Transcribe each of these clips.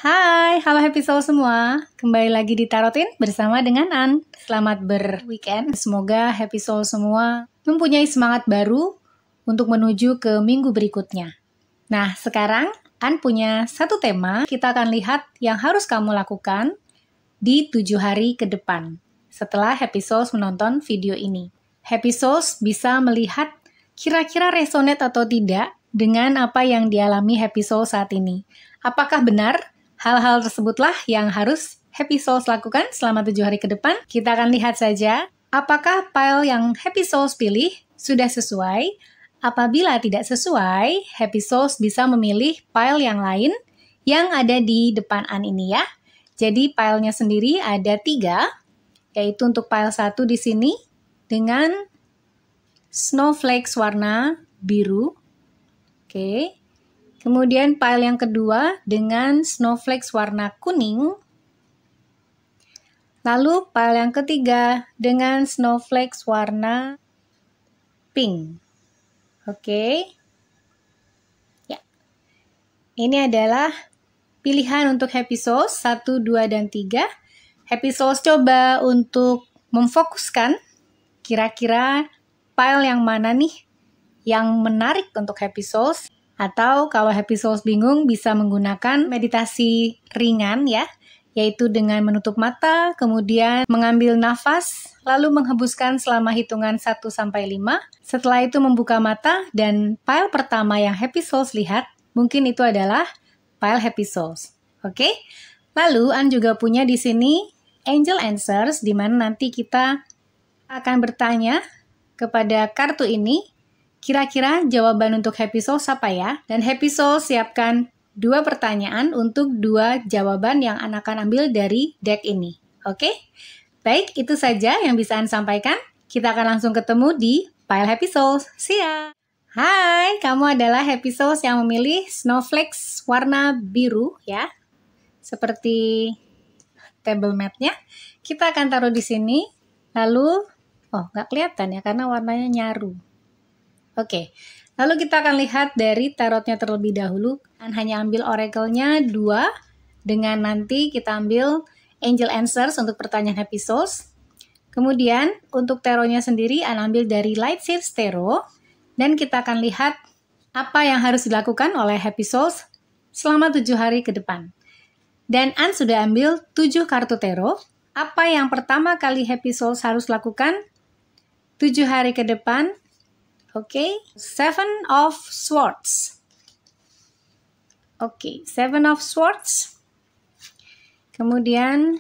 Hai, halo Happy Soul semua. Kembali lagi di Tarotin bersama dengan An. Selamat berweekend. Semoga Happy Soul semua mempunyai semangat baru untuk menuju ke minggu berikutnya. Nah, sekarang An punya satu tema. Kita akan lihat yang harus kamu lakukan di 7 hari ke depan setelah Happy Souls menonton video ini. Happy Souls bisa melihat kira-kira resonate atau tidak dengan apa yang dialami Happy Soul saat ini. Apakah benar hal-hal tersebutlah yang harus Happy Souls lakukan selama 7 hari ke depan? Kita akan lihat saja apakah file yang Happy Souls pilih sudah sesuai. Apabila tidak sesuai, Happy Souls bisa memilih file yang lain yang ada di depan An ini ya. Jadi filenya sendiri ada 3, yaitu untuk file 1 di sini dengan snowflakes warna biru. Oke. Kemudian file yang kedua dengan snowflakes warna kuning. Lalu file yang ketiga dengan snowflakes warna pink. Oke. Ya. Ini adalah pilihan untuk Happy Souls 1, 2, dan 3. Happy Souls coba untuk memfokuskan kira-kira file yang mana nih yang menarik untuk Happy Souls. Atau kalau Happy Souls bingung bisa menggunakan meditasi ringan ya, yaitu dengan menutup mata, kemudian mengambil nafas, lalu menghembuskan selama hitungan 1-5. Setelah itu membuka mata dan file pertama yang Happy Souls lihat, mungkin itu adalah file Happy Souls. Oke? Lalu An juga punya di sini Angel Answers, di mana nanti kita akan bertanya kepada kartu ini, kira-kira jawaban untuk Happy Souls apa ya? Dan Happy Souls siapkan 2 pertanyaan untuk 2 jawaban yang An akan ambil dari deck ini. Oke? Baik, itu saja yang bisa An sampaikan. Kita akan langsung ketemu di file Happy Souls. See ya! Hai, kamu adalah Happy Souls yang memilih snowflakes warna biru ya. Seperti table mat-nya. Kita akan taruh di sini. Lalu, nggak kelihatan ya karena warnanya nyaru. Oke, lalu kita akan lihat dari tarotnya terlebih dahulu. An hanya ambil oracle-nya 2, dengan nanti kita ambil Angel Answers untuk pertanyaan Happy Souls. Kemudian untuk tarotnya sendiri An ambil dari Light Shades Tarot, dan kita akan lihat apa yang harus dilakukan oleh Happy Souls selama 7 hari ke depan. Dan An sudah ambil 7 kartu tarot. Apa yang pertama kali Happy Souls harus lakukan 7 hari ke depan? Oke, 7 of Swords. Oke, 7 of Swords. Kemudian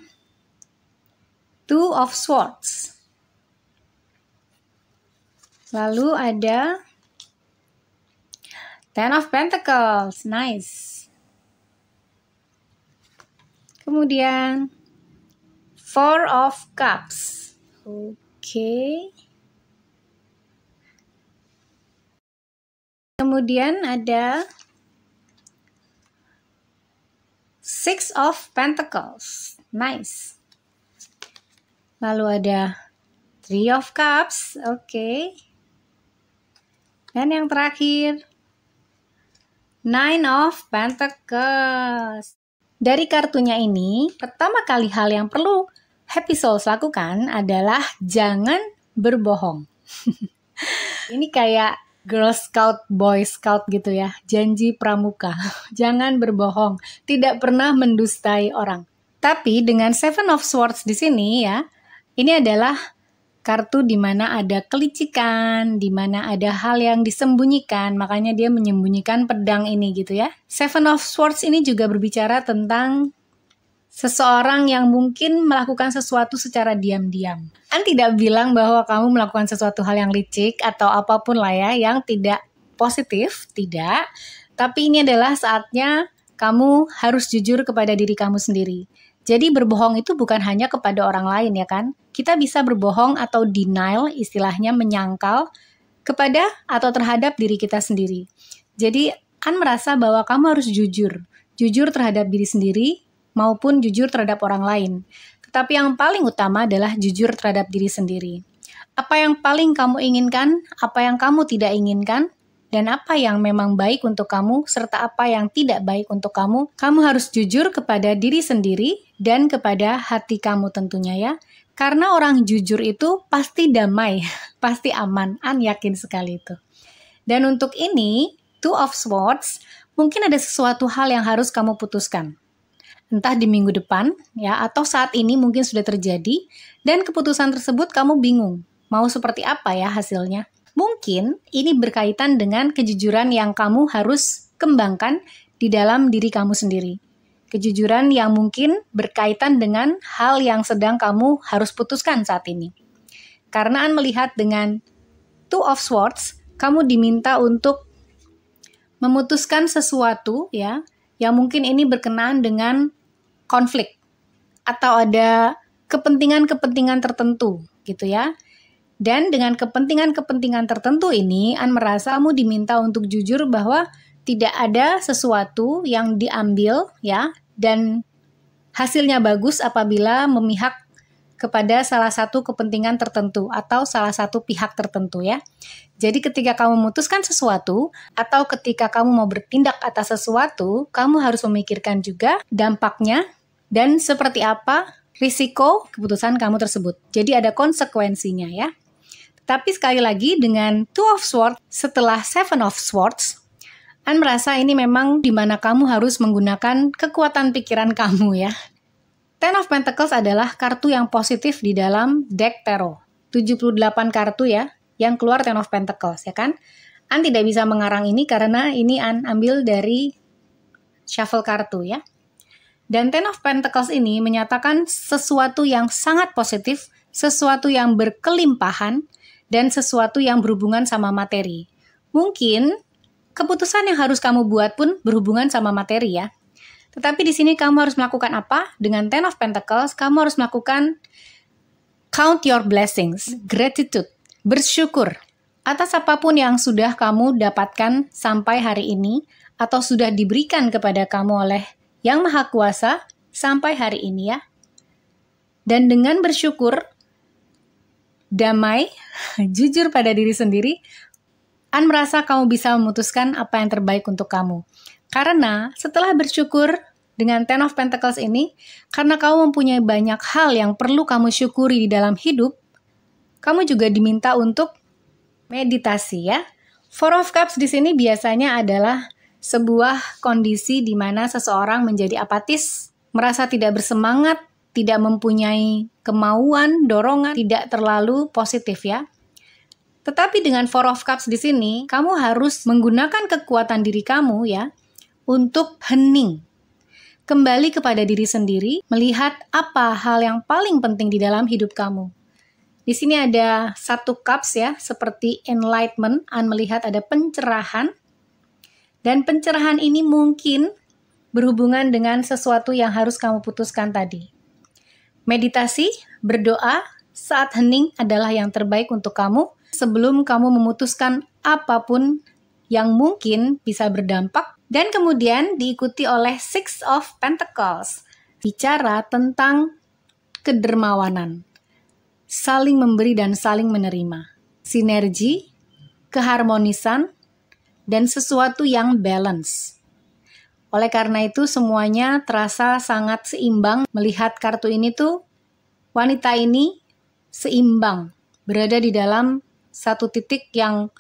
2 of Swords. Lalu ada 10 of Pentacles. Nice. Kemudian 4 of Cups. Oke. Kemudian ada 6 of Pentacles. Nice. Lalu ada 3 of Cups. Oke. Dan yang terakhir 9 of Pentacles. Dari kartunya ini, pertama kali hal yang perlu Happy Souls lakukan adalah jangan berbohong. Ini kayak Girl Scout, Boy Scout gitu ya. Janji pramuka. Jangan berbohong. Tidak pernah mendustai orang. Tapi dengan 7 of Swords di sini ya, ini adalah kartu di mana ada kelicikan, di mana ada hal yang disembunyikan. Makanya dia menyembunyikan pedang ini gitu ya. 7 of Swords ini juga berbicara tentang seseorang yang mungkin melakukan sesuatu secara diam-diam. An tidak bilang bahwa kamu melakukan sesuatu hal yang licik atau apapun lah ya, yang tidak positif, tidak. Tapi ini adalah saatnya kamu harus jujur kepada diri kamu sendiri. Jadi berbohong itu bukan hanya kepada orang lain ya kan. Kita bisa berbohong atau denial, istilahnya menyangkal, kepada atau terhadap diri kita sendiri. Jadi An merasa bahwa kamu harus jujur. Jujur terhadap diri sendiri, maupun jujur terhadap orang lain. Tetapi yang paling utama adalah jujur terhadap diri sendiri. Apa yang paling kamu inginkan, apa yang kamu tidak inginkan, dan apa yang memang baik untuk kamu, serta apa yang tidak baik untuk kamu. Kamu harus jujur kepada diri sendiri dan kepada hati kamu tentunya ya. Karena orang jujur itu pasti damai, pasti aman, yakin sekali itu. Dan untuk ini, Two of Swords, mungkin ada sesuatu hal yang harus kamu putuskan. Entah di minggu depan, ya, atau saat ini mungkin sudah terjadi, dan keputusan tersebut kamu bingung, mau seperti apa ya hasilnya. Mungkin ini berkaitan dengan kejujuran yang kamu harus kembangkan di dalam diri kamu sendiri. Kejujuran yang mungkin berkaitan dengan hal yang sedang kamu harus putuskan saat ini. Karena melihat dengan Two of Swords, kamu diminta untuk memutuskan sesuatu ya, yang mungkin ini berkenaan dengan konflik atau ada kepentingan-kepentingan tertentu gitu ya. Dan dengan kepentingan-kepentingan tertentu ini, merasa kamu diminta untuk jujur bahwa tidak ada sesuatu yang diambil ya, dan hasilnya bagus apabila memihak kepada salah satu kepentingan tertentu atau salah satu pihak tertentu ya. Jadi ketika kamu memutuskan sesuatu atau ketika kamu mau bertindak atas sesuatu, kamu harus memikirkan juga dampaknya dan seperti apa risiko keputusan kamu tersebut. Jadi ada konsekuensinya ya. Tapi sekali lagi dengan Two of Swords setelah Seven of Swords, merasa ini memang dimana kamu harus menggunakan kekuatan pikiran kamu ya. Ten of Pentacles adalah kartu yang positif di dalam deck tarot. 78 kartu ya, yang keluar Ten of Pentacles ya kan. Tidak bisa mengarang ini karena ini ambil dari shuffle kartu ya. Dan Ten of Pentacles ini menyatakan sesuatu yang sangat positif, sesuatu yang berkelimpahan, dan sesuatu yang berhubungan sama materi. Mungkin keputusan yang harus kamu buat pun berhubungan sama materi ya. Tetapi di sini kamu harus melakukan apa? Dengan Ten of Pentacles, kamu harus melakukan count your blessings, gratitude, bersyukur atas apapun yang sudah kamu dapatkan sampai hari ini atau sudah diberikan kepada kamu oleh Yang Maha Kuasa sampai hari ini ya. Dan dengan bersyukur, damai, jujur pada diri sendiri, merasa kamu bisa memutuskan apa yang terbaik untuk kamu. Karena setelah bersyukur dengan Ten of Pentacles ini, karena kamu mempunyai banyak hal yang perlu kamu syukuri di dalam hidup, kamu juga diminta untuk meditasi ya. Four of Cups di sini biasanya adalah sebuah kondisi di mana seseorang menjadi apatis, merasa tidak bersemangat, tidak mempunyai kemauan, dorongan, tidak terlalu positif ya. Tetapi dengan Four of Cups di sini, kamu harus menggunakan kekuatan diri kamu ya, untuk hening. Kembali kepada diri sendiri, melihat apa hal yang paling penting di dalam hidup kamu. Di sini ada satu cups ya, seperti enlightenment, melihat ada pencerahan. Dan pencerahan ini mungkin berhubungan dengan sesuatu yang harus kamu putuskan tadi. Meditasi, berdoa, saat hening adalah yang terbaik untuk kamu sebelum kamu memutuskan apapun yang mungkin bisa berdampak. Dan kemudian diikuti oleh Six of Pentacles. Bicara tentang kedermawanan. Saling memberi dan saling menerima. Sinergi, keharmonisan, dan sesuatu yang balance. Oleh karena itu semuanya terasa sangat seimbang. Melihat kartu ini tuh, wanita ini seimbang. Berada di dalam satu titik yang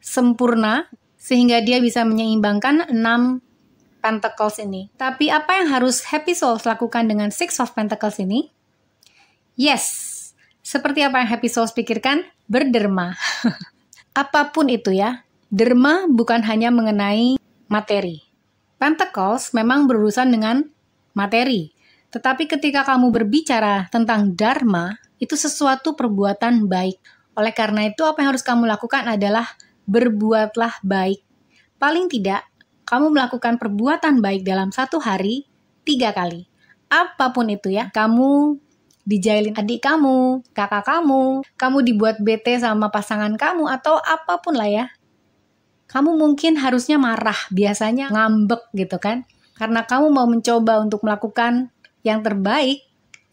sempurna, sehingga dia bisa menyeimbangkan 6 Pentacles ini. Tapi apa yang harus Happy Souls lakukan dengan Six of Pentacles ini? Yes, seperti apa yang Happy Souls pikirkan, berderma. Apapun itu ya, derma bukan hanya mengenai materi. Pentacles memang berurusan dengan materi. Tetapi ketika kamu berbicara tentang dharma, itu sesuatu perbuatan baik. Oleh karena itu, apa yang harus kamu lakukan adalah berbuatlah baik. Paling tidak, kamu melakukan perbuatan baik dalam satu hari 3 kali. Apapun itu ya, kamu dijailin adik kamu, kakak kamu dibuat bete sama pasangan kamu, atau apapun lah ya. Kamu mungkin harusnya marah, biasanya ngambek gitu kan. Karena kamu mau mencoba untuk melakukan yang terbaik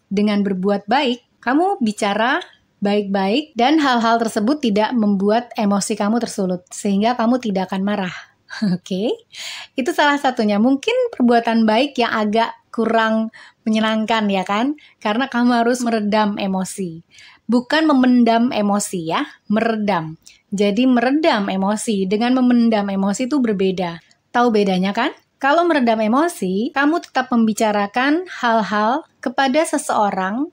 dengan berbuat baik, kamu bicara baik-baik, dan hal-hal tersebut tidak membuat emosi kamu tersulut, sehingga kamu tidak akan marah. Oke, itu salah satunya. Mungkin perbuatan baik yang agak kurang menyenangkan ya kan, karena kamu harus meredam emosi. Bukan memendam emosi ya, meredam. Jadi meredam emosi dengan memendam emosi itu berbeda. Tahu bedanya kan? Kalau meredam emosi, kamu tetap membicarakan hal-hal kepada seseorang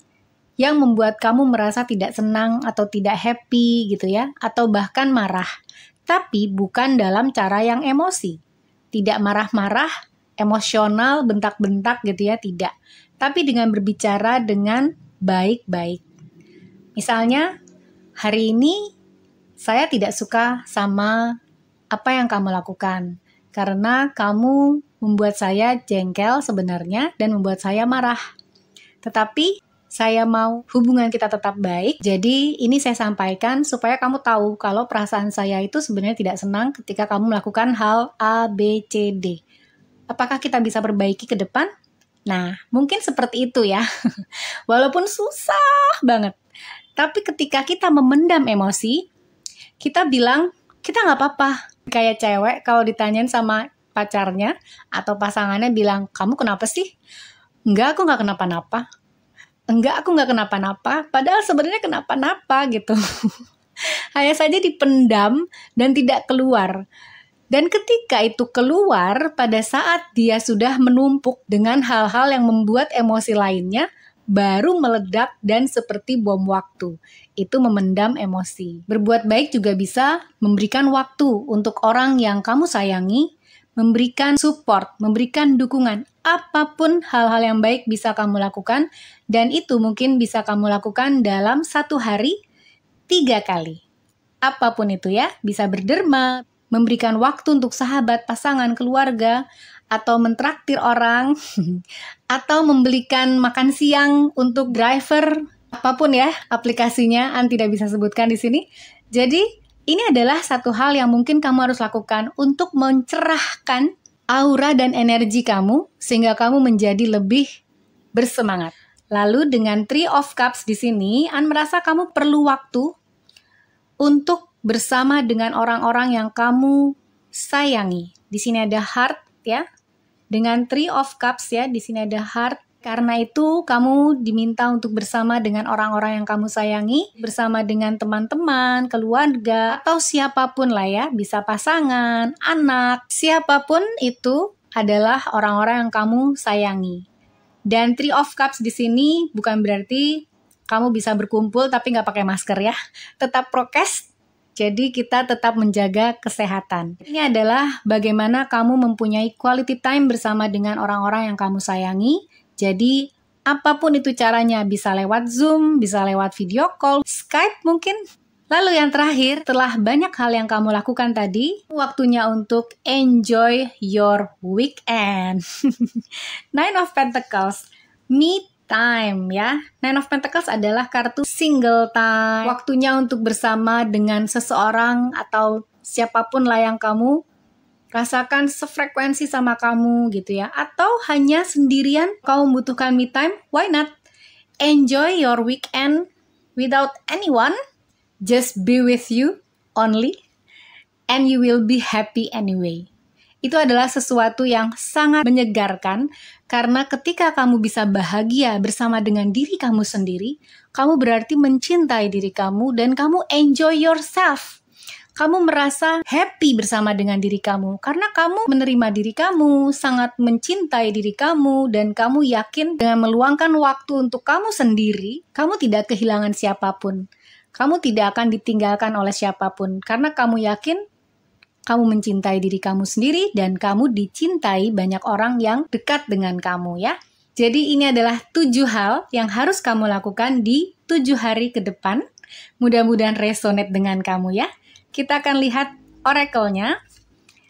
yang membuat kamu merasa tidak senang atau tidak happy gitu ya, atau bahkan marah. Tapi bukan dalam cara yang emosi. Tidak marah-marah, emosional, bentak-bentak gitu ya, tidak. Tapi dengan berbicara dengan baik-baik. Misalnya, hari ini saya tidak suka sama apa yang kamu lakukan. Karena kamu membuat saya jengkel sebenarnya dan membuat saya marah. Tetapi saya mau hubungan kita tetap baik, jadi ini saya sampaikan supaya kamu tahu kalau perasaan saya itu sebenarnya tidak senang ketika kamu melakukan hal A, B, C, D. Apakah kita bisa perbaiki ke depan? Nah, mungkin seperti itu ya. Walaupun susah banget. Tapi ketika kita memendam emosi, kita bilang, kita nggak apa-apa. Kayak cewek kalau ditanyain sama pacarnya atau pasangannya bilang, kamu kenapa sih? Enggak, aku nggak kenapa-napa. Enggak, aku nggak kenapa-napa, padahal sebenarnya kenapa-napa gitu. Hanya saja dipendam dan tidak keluar. Dan ketika itu keluar, pada saat dia sudah menumpuk dengan hal-hal yang membuat emosi lainnya, baru meledak dan seperti bom waktu. Itu memendam emosi. Berbuat baik juga bisa memberikan waktu untuk orang yang kamu sayangi, memberikan support, memberikan dukungan. Apapun hal-hal yang baik bisa kamu lakukan, dan itu mungkin bisa kamu lakukan dalam 1 hari 3 kali. Apapun itu ya, bisa berderma, memberikan waktu untuk sahabat, pasangan, keluarga, atau mentraktir orang, atau membelikan makan siang untuk driver, apapun ya aplikasinya, An tidak bisa sebutkan di sini. Jadi, ini adalah satu hal yang mungkin kamu harus lakukan untuk mencerahkan aura dan energi kamu sehingga kamu menjadi lebih bersemangat. Lalu dengan Three of Cups di sini, An merasa kamu perlu waktu untuk bersama dengan orang-orang yang kamu sayangi. Di sini ada heart ya. Dengan Three of Cups ya, di sini ada heart. Karena itu, kamu diminta untuk bersama dengan orang-orang yang kamu sayangi, bersama dengan teman-teman, keluarga, atau siapapun lah ya, bisa pasangan, anak, siapapun itu adalah orang-orang yang kamu sayangi. Dan Three of Cups di sini bukan berarti kamu bisa berkumpul tapi nggak pakai masker ya. Tetap prokes, jadi kita tetap menjaga kesehatan. Ini adalah bagaimana kamu mempunyai quality time bersama dengan orang-orang yang kamu sayangi. Jadi, apapun itu caranya, bisa lewat Zoom, bisa lewat video call, Skype mungkin. Lalu yang terakhir, setelah banyak hal yang kamu lakukan tadi, waktunya untuk enjoy your weekend. Nine of Pentacles, me time ya. Nine of Pentacles adalah kartu single time. Waktunya untuk bersama dengan seseorang atau siapapun lah yang kamu rasakan sefrekuensi sama kamu gitu ya. Atau hanya sendirian kamu membutuhkan me time, why not? Enjoy your weekend without anyone. Just be with you only. And you will be happy anyway. Itu adalah sesuatu yang sangat menyegarkan karena ketika kamu bisa bahagia bersama dengan diri kamu sendiri, kamu berarti mencintai diri kamu dan kamu enjoy yourself. Kamu merasa happy bersama dengan diri kamu karena kamu menerima diri kamu, sangat mencintai diri kamu, dan kamu yakin dengan meluangkan waktu untuk kamu sendiri, kamu tidak kehilangan siapapun. Kamu tidak akan ditinggalkan oleh siapapun karena kamu yakin kamu mencintai diri kamu sendiri dan kamu dicintai banyak orang yang dekat dengan kamu ya. Jadi ini adalah 7 hal yang harus kamu lakukan di 7 hari ke depan. Mudah-mudahan resonate dengan kamu ya. Kita akan lihat oracle-nya.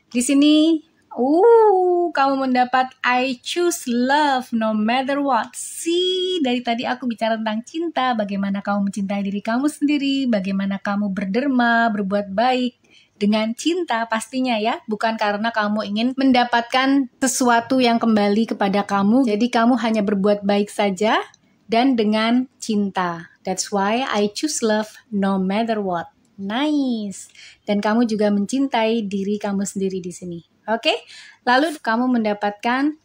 Di sini, kamu mendapat I choose love no matter what. See, dari tadi aku bicara tentang cinta, bagaimana kamu mencintai diri kamu sendiri, bagaimana kamu berderma, berbuat baik dengan cinta pastinya ya, bukan karena kamu ingin mendapatkan sesuatu yang kembali kepada kamu. Jadi kamu hanya berbuat baik saja dan dengan cinta. That's why I choose love no matter what. Nice. Dan kamu juga mencintai diri kamu sendiri di sini. Oke? Lalu kamu mendapatkan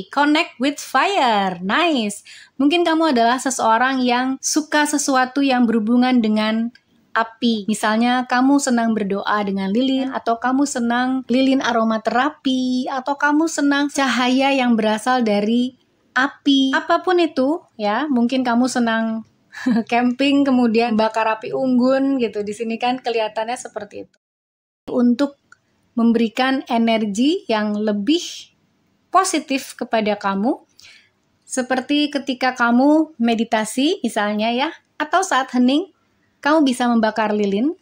connect with fire. Nice. Mungkin kamu adalah seseorang yang suka sesuatu yang berhubungan dengan api. Misalnya kamu senang berdoa dengan lilin, atau kamu senang lilin aromaterapi, atau kamu senang cahaya yang berasal dari api. Apapun itu, ya. Mungkin kamu senang camping kemudian bakar api unggun gitu. Di sini kan kelihatannya seperti itu. Untuk memberikan energi yang lebih positif kepada kamu, seperti ketika kamu meditasi misalnya ya, atau saat hening, kamu bisa membakar lilin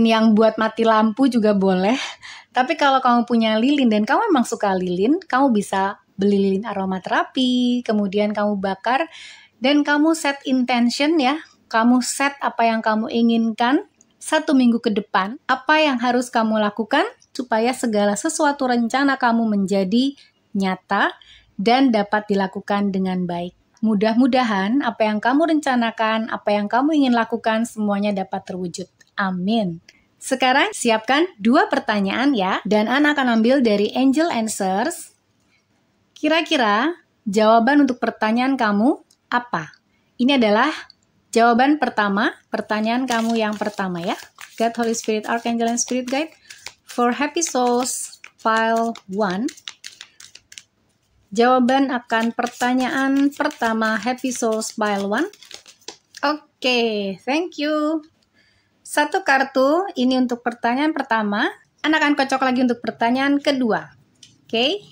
yang buat mati lampu juga boleh. Tapi kalau kamu punya lilin dan kamu memang suka lilin, kamu bisa beli lilin aromaterapi, kemudian kamu bakar, dan kamu set intention ya, kamu set apa yang kamu inginkan 1 minggu ke depan, apa yang harus kamu lakukan supaya segala sesuatu rencana kamu menjadi nyata dan dapat dilakukan dengan baik. Mudah-mudahan apa yang kamu rencanakan, apa yang kamu ingin lakukan, semuanya dapat terwujud. Amin. Sekarang siapkan 2 pertanyaan ya, dan Ana akan ambil dari Angel Answers. Kira-kira jawaban untuk pertanyaan kamu apa? Ini adalah jawaban pertama, pertanyaan kamu yang pertama ya. God, Holy Spirit, Archangel, and Spirit Guide for Happy Souls File 1. Jawaban akan pertanyaan pertama Happy Souls File 1. Oke, thank you. 1 kartu, ini untuk pertanyaan pertama. Ana akan kocok lagi untuk pertanyaan kedua. Oke,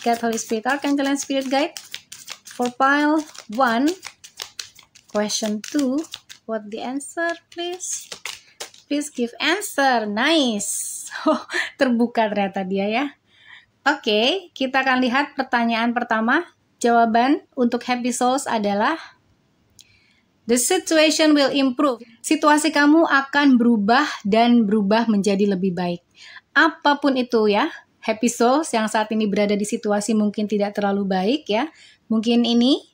God, Holy Spirit, Archangel, and Spirit Guide for File 1. Question 2, what the answer please? Please give answer. Nice. Terbuka ternyata dia ya. Oke, kita akan lihat pertanyaan pertama. Jawaban untuk Happy Souls adalah the situation will improve. Situasi kamu akan berubah dan berubah menjadi lebih baik. Apapun itu ya, Happy Souls yang saat ini berada di situasi mungkin tidak terlalu baik ya. Mungkin ini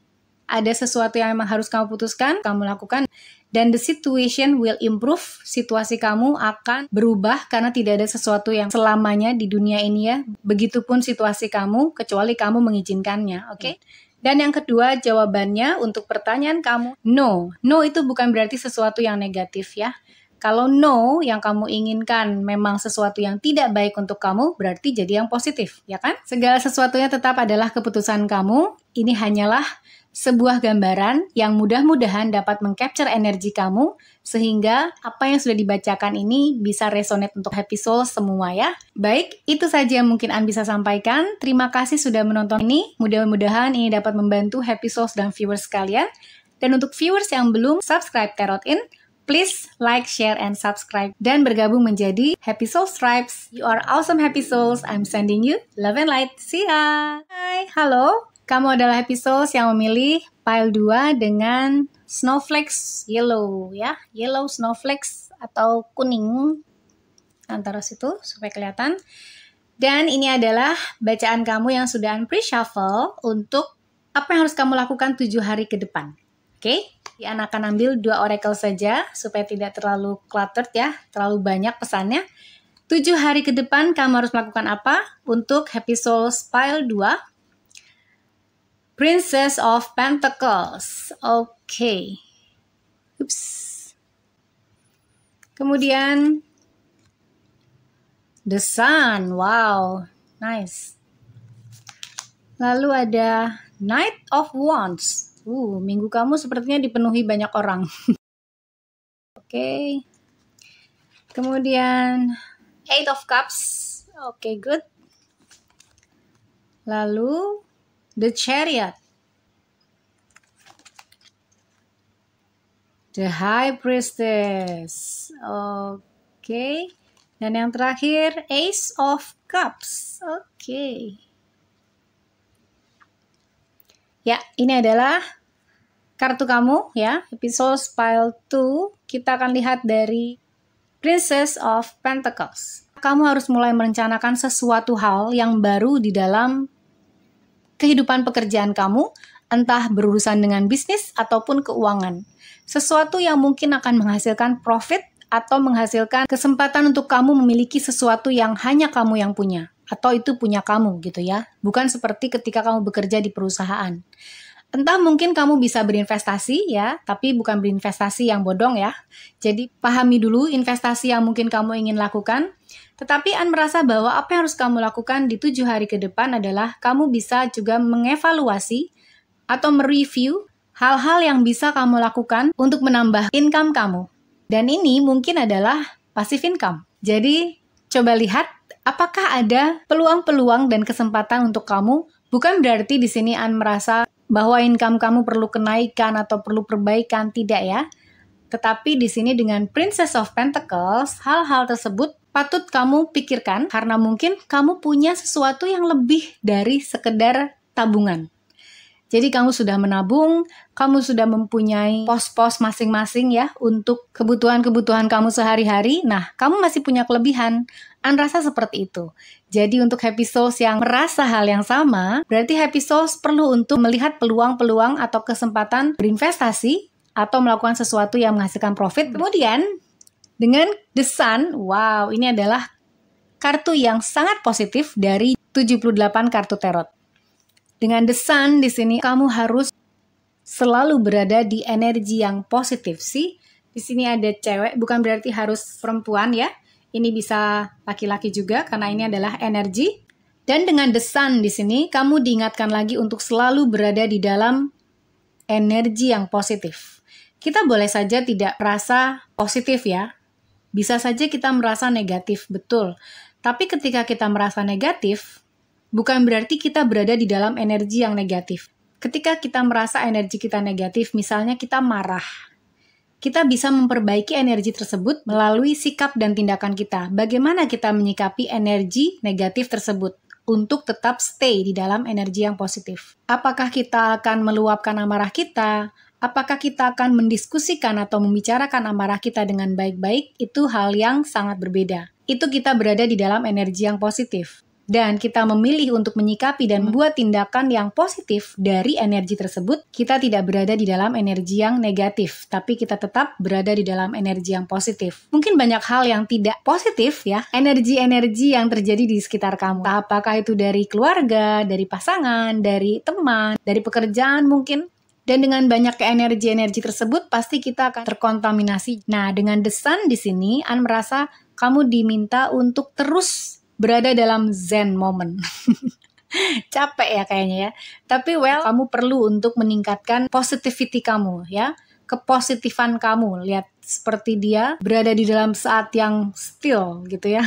ada sesuatu yang memang harus kamu putuskan, kamu lakukan. Dan the situation will improve, situasi kamu akan berubah karena tidak ada sesuatu yang selamanya di dunia ini ya. Begitupun situasi kamu, kecuali kamu mengizinkannya, oke? Dan yang kedua jawabannya untuk pertanyaan kamu, no. No itu bukan berarti sesuatu yang negatif ya. Kalau no yang kamu inginkan memang sesuatu yang tidak baik untuk kamu, berarti jadi yang positif, ya kan? Segala sesuatunya tetap adalah keputusan kamu, ini hanyalah sebuah gambaran yang mudah-mudahan dapat mengcapture energi kamu sehingga apa yang sudah dibacakan ini bisa resonate untuk Happy Soul semua ya. Baik, itu saja yang mungkin An bisa sampaikan. Terima kasih sudah menonton ini. Mudah-mudahan ini dapat membantu Happy Souls dan viewers sekalian. Dan untuk viewers yang belum subscribe Tarot In, please like, share, and subscribe dan bergabung menjadi Happy Souls Tribes. You are awesome Happy Souls. I'm sending you love and light. See ya. Hai, halo. Kamu adalah Happy Souls yang memilih pile 2 dengan snowflakes yellow ya. Yellow snowflakes atau kuning antara situ supaya kelihatan. Dan ini adalah bacaan kamu yang sudah pre-shuffle untuk apa yang harus kamu lakukan 7 hari ke depan. Oke? Ana akan ambil 2 oracle saja supaya tidak terlalu cluttered ya, terlalu banyak pesannya. 7 hari ke depan kamu harus melakukan apa? Untuk Happy Souls pile 2. Princess of Pentacles. Oke. Oops. Kemudian The Sun. Wow. Nice. Lalu ada Knight of Wands. Minggu kamu sepertinya dipenuhi banyak orang. Oke. Kemudian Eight of Cups. Oke, good. Lalu The Chariot. The High Priestess. Oke. Dan yang terakhir, Ace of Cups. Oke. Ya, ini adalah kartu kamu ya. Happy Souls Pile 2. Kita akan lihat dari Princess of Pentacles. Kamu harus mulai merencanakan sesuatu hal yang baru di dalam kehidupan pekerjaan kamu entah berurusan dengan bisnis ataupun keuangan. Sesuatu yang mungkin akan menghasilkan profit atau menghasilkan kesempatan untuk kamu memiliki sesuatu yang hanya kamu yang punya, atau itu punya kamu gitu ya. Bukan seperti ketika kamu bekerja di perusahaan. Entah mungkin kamu bisa berinvestasi ya, tapi bukan berinvestasi yang bodong ya. Jadi pahami dulu investasi yang mungkin kamu ingin lakukan. Tetapi An merasa bahwa apa yang harus kamu lakukan di 7 hari ke depan adalah kamu bisa juga mengevaluasi atau mereview hal-hal yang bisa kamu lakukan untuk menambah income kamu. Dan ini mungkin adalah passive income. Jadi coba lihat apakah ada peluang-peluang dan kesempatan untuk kamu. Bukan berarti di sini An merasa bahwa income kamu perlu kenaikan atau perlu perbaikan, tidak ya. Tetapi di sini dengan Princess of Pentacles, hal-hal tersebut patut kamu pikirkan karena mungkin kamu punya sesuatu yang lebih dari sekedar tabungan. Jadi kamu sudah menabung, kamu sudah mempunyai pos-pos masing-masing ya untuk kebutuhan-kebutuhan kamu sehari-hari. Nah, kamu masih punya kelebihan. An rasa seperti itu. Jadi untuk happy souls yang merasa hal yang sama, berarti happy souls perlu untuk melihat peluang-peluang atau kesempatan berinvestasi atau melakukan sesuatu yang menghasilkan profit. Kemudian dengan The Sun, wow, ini adalah kartu yang sangat positif dari 78 kartu tarot. Dengan The Sun di sini kamu harus selalu berada di energi yang positif sih. Di sini ada cewek, bukan berarti harus perempuan ya. Ini bisa laki-laki juga karena ini adalah energi. Dan dengan The Sun di sini kamu diingatkan lagi untuk selalu berada di dalam energi yang positif. Kita boleh saja tidak merasa positif ya. Bisa saja kita merasa negatif, betul. Tapi ketika kita merasa negatif, bukan berarti kita berada di dalam energi yang negatif. Ketika kita merasa energi kita negatif, misalnya kita marah, kita bisa memperbaiki energi tersebut melalui sikap dan tindakan kita. Bagaimana kita menyikapi energi negatif tersebut untuk tetap stay di dalam energi yang positif? Apakah kita akan meluapkan amarah kita? Apakah kita akan mendiskusikan atau membicarakan amarah kita dengan baik-baik? Itu hal yang sangat berbeda. Itu kita berada di dalam energi yang positif. Dan kita memilih untuk menyikapi dan membuat tindakan yang positif dari energi tersebut, kita tidak berada di dalam energi yang negatif, tapi kita tetap berada di dalam energi yang positif. Mungkin banyak hal yang tidak positif ya, energi-energi yang terjadi di sekitar kamu. Apakah itu dari keluarga, dari pasangan, dari teman, dari pekerjaan mungkin. Dan dengan banyak energi-energi tersebut, pasti kita akan terkontaminasi. Nah, dengan The Sun di sini, An merasa kamu diminta untuk terus berada dalam zen moment. Capek ya kayaknya ya. Tapi kamu perlu untuk meningkatkan positivity kamu ya. Kepositifan kamu. Lihat seperti dia berada di dalam saat yang still gitu ya.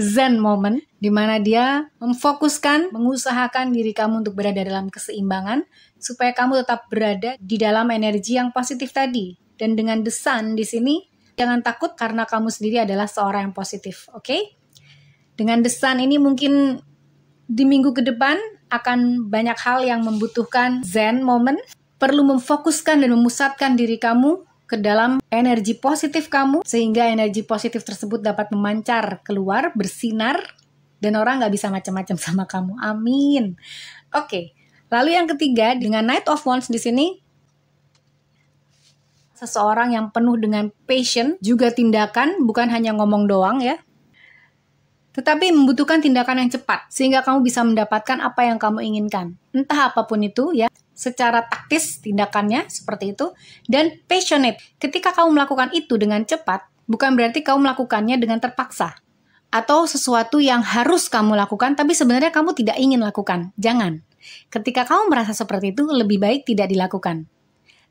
Zen moment. Dimana dia memfokuskan, mengusahakan diri kamu untuk berada dalam keseimbangan. Supaya kamu tetap berada di dalam energi yang positif tadi. Dan dengan The Sun di sini, jangan takut karena kamu sendiri adalah seorang yang positif. Oke? Dengan The Sun ini mungkin di minggu ke depan akan banyak hal yang membutuhkan zen moment. Perlu memfokuskan dan memusatkan diri kamu ke dalam energi positif kamu. Sehingga energi positif tersebut dapat memancar keluar, bersinar. Dan orang gak bisa macam-macam sama kamu. Amin. Oke. Lalu yang ketiga, dengan Knight of Wands di sini, seseorang yang penuh dengan passion, juga tindakan, bukan hanya ngomong doang ya. Tetapi membutuhkan tindakan yang cepat, sehingga kamu bisa mendapatkan apa yang kamu inginkan. Entah apapun itu ya, secara taktis tindakannya seperti itu. Dan passionate, ketika kamu melakukan itu dengan cepat, bukan berarti kamu melakukannya dengan terpaksa. Atau sesuatu yang harus kamu lakukan, tapi sebenarnya kamu tidak ingin lakukan. Jangan. Ketika kamu merasa seperti itu, lebih baik tidak dilakukan.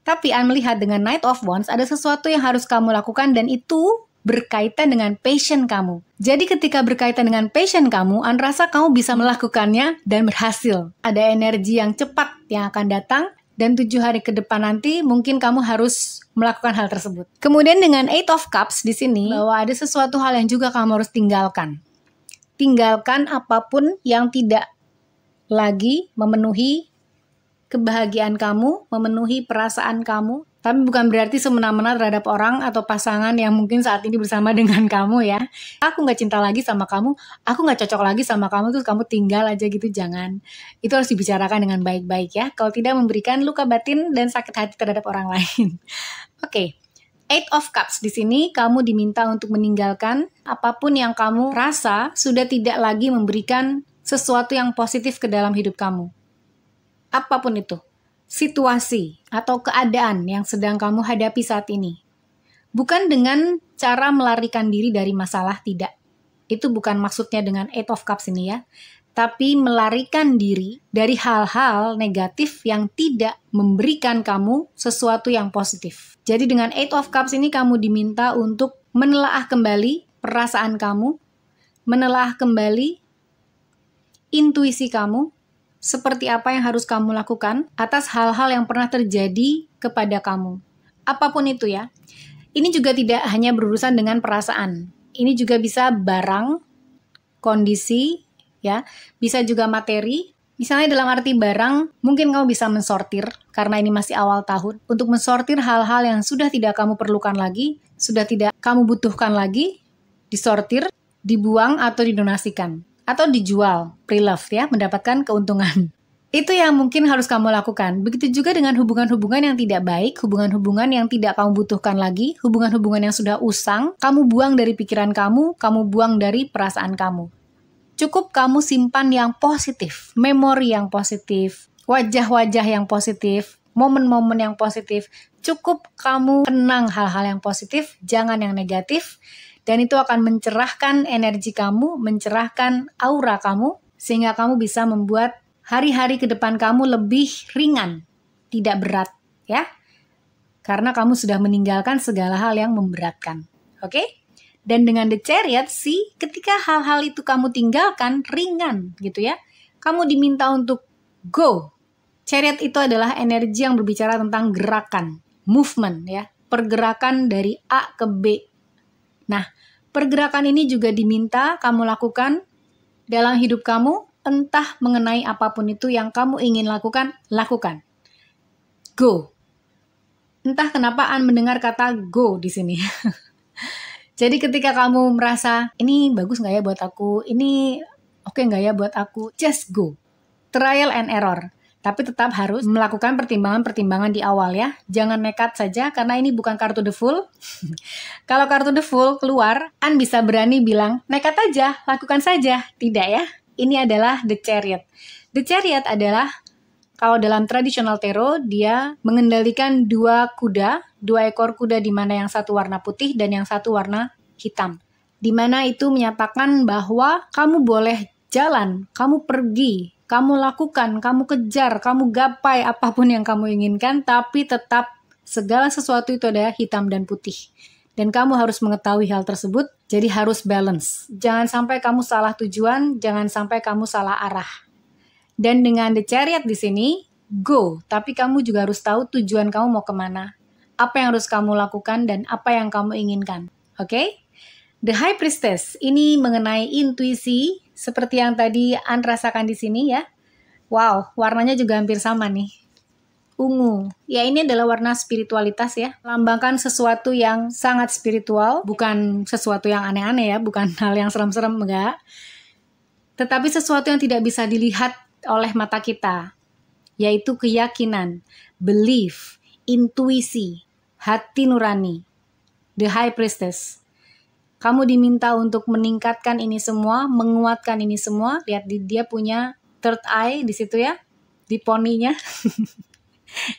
Tapi An melihat dengan Knight of Wands, ada sesuatu yang harus kamu lakukan dan itu berkaitan dengan passion kamu. Jadi ketika berkaitan dengan passion kamu, An rasa kamu bisa melakukannya dan berhasil. Ada energi yang cepat yang akan datang, dan 7 hari ke depan nanti mungkin kamu harus melakukan hal tersebut. Kemudian dengan Eight of Cups di sini, bahwa ada sesuatu hal yang juga kamu harus tinggalkan. Tinggalkan apapun yang tidak lagi memenuhi kebahagiaan kamu, memenuhi perasaan kamu. Tapi bukan berarti semena-mena terhadap orang atau pasangan yang mungkin saat ini bersama dengan kamu ya. Aku gak cinta lagi sama kamu, aku gak cocok lagi sama kamu, terus kamu tinggal aja gitu, jangan. Itu harus dibicarakan dengan baik-baik ya. Kalau tidak memberikan luka batin dan sakit hati terhadap orang lain. Oke. Eight of Cups di sini kamu diminta untuk meninggalkan apapun yang kamu rasa sudah tidak lagi memberikan sesuatu yang positif ke dalam hidup kamu. Apapun itu. Situasi atau keadaan yang sedang kamu hadapi saat ini. Bukan dengan cara melarikan diri dari masalah, tidak. Itu bukan maksudnya dengan Eight of Cups ini ya. Tapi melarikan diri dari hal-hal negatif yang tidak memberikan kamu sesuatu yang positif. Jadi dengan Eight of Cups ini kamu diminta untuk menelaah kembali perasaan kamu, menelaah kembali intuisi kamu, seperti apa yang harus kamu lakukan atas hal-hal yang pernah terjadi kepada kamu. Apapun itu ya. Ini juga tidak hanya berurusan dengan perasaan. Ini juga bisa barang, kondisi, ya, bisa juga materi. Misalnya dalam arti barang, mungkin kamu bisa mensortir, karena ini masih awal tahun, untuk mensortir hal-hal yang sudah tidak kamu perlukan lagi, sudah tidak kamu butuhkan lagi, disortir, dibuang atau didonasikan. Atau dijual, pre-loved ya, mendapatkan keuntungan. Itu yang mungkin harus kamu lakukan. Begitu juga dengan hubungan-hubungan yang tidak baik, hubungan-hubungan yang tidak kamu butuhkan lagi, hubungan-hubungan yang sudah usang, kamu buang dari pikiran kamu buang dari perasaan kamu. Cukup kamu simpan yang positif, memori yang positif, wajah-wajah yang positif, momen-momen yang positif. Cukup kamu kenang hal-hal yang positif, jangan yang negatif. Dan itu akan mencerahkan energi kamu, mencerahkan aura kamu, sehingga kamu bisa membuat hari-hari ke depan kamu lebih ringan, tidak berat, ya. Karena kamu sudah meninggalkan segala hal yang memberatkan. Oke? Dan dengan The Chariot sih, ketika hal-hal itu kamu tinggalkan, ringan gitu ya. Kamu diminta untuk go. Chariot itu adalah energi yang berbicara tentang gerakan, movement ya. Pergerakan dari A ke B. Nah, pergerakan ini juga diminta kamu lakukan dalam hidup kamu, entah mengenai apapun itu yang kamu ingin lakukan, lakukan. Go. Entah kenapa An mendengar kata go di sini. Jadi ketika kamu merasa, ini bagus nggak ya buat aku, ini oke nggak ya buat aku, just go. Trial and error. Tapi tetap harus melakukan pertimbangan-pertimbangan di awal ya. Jangan nekat saja karena ini bukan kartu The Fool. Kalau kartu The Fool keluar, An bisa berani bilang, nekat aja, lakukan saja. Tidak ya. Ini adalah The Chariot. The Chariot adalah, kalau dalam tradisional tarot, dia mengendalikan dua ekor kuda di mana yang satu warna putih dan yang satu warna hitam. Di mana itu menyatakan bahwa kamu boleh jalan, kamu pergi, kamu lakukan, kamu kejar, kamu gapai apapun yang kamu inginkan, tapi tetap segala sesuatu itu adalah hitam dan putih. Dan kamu harus mengetahui hal tersebut, jadi harus balance. Jangan sampai kamu salah tujuan, jangan sampai kamu salah arah. Dan dengan The Chariot di sini, go. Tapi kamu juga harus tahu tujuan kamu mau kemana. Apa yang harus kamu lakukan dan apa yang kamu inginkan. Oke? The High Priestess, ini mengenai intuisi, seperti yang tadi An rasakan di sini ya. Wow, warnanya juga hampir sama nih. Ungu. Ya, ini adalah warna spiritualitas ya. Melambangkan sesuatu yang sangat spiritual, bukan sesuatu yang aneh-aneh ya, bukan hal yang serem-serem, enggak. Tetapi sesuatu yang tidak bisa dilihat oleh mata kita, yaitu keyakinan, belief, intuisi, hati nurani. The High Priestess. Kamu diminta untuk meningkatkan ini semua, menguatkan ini semua. Lihat dia punya third eye di situ ya, di poninya.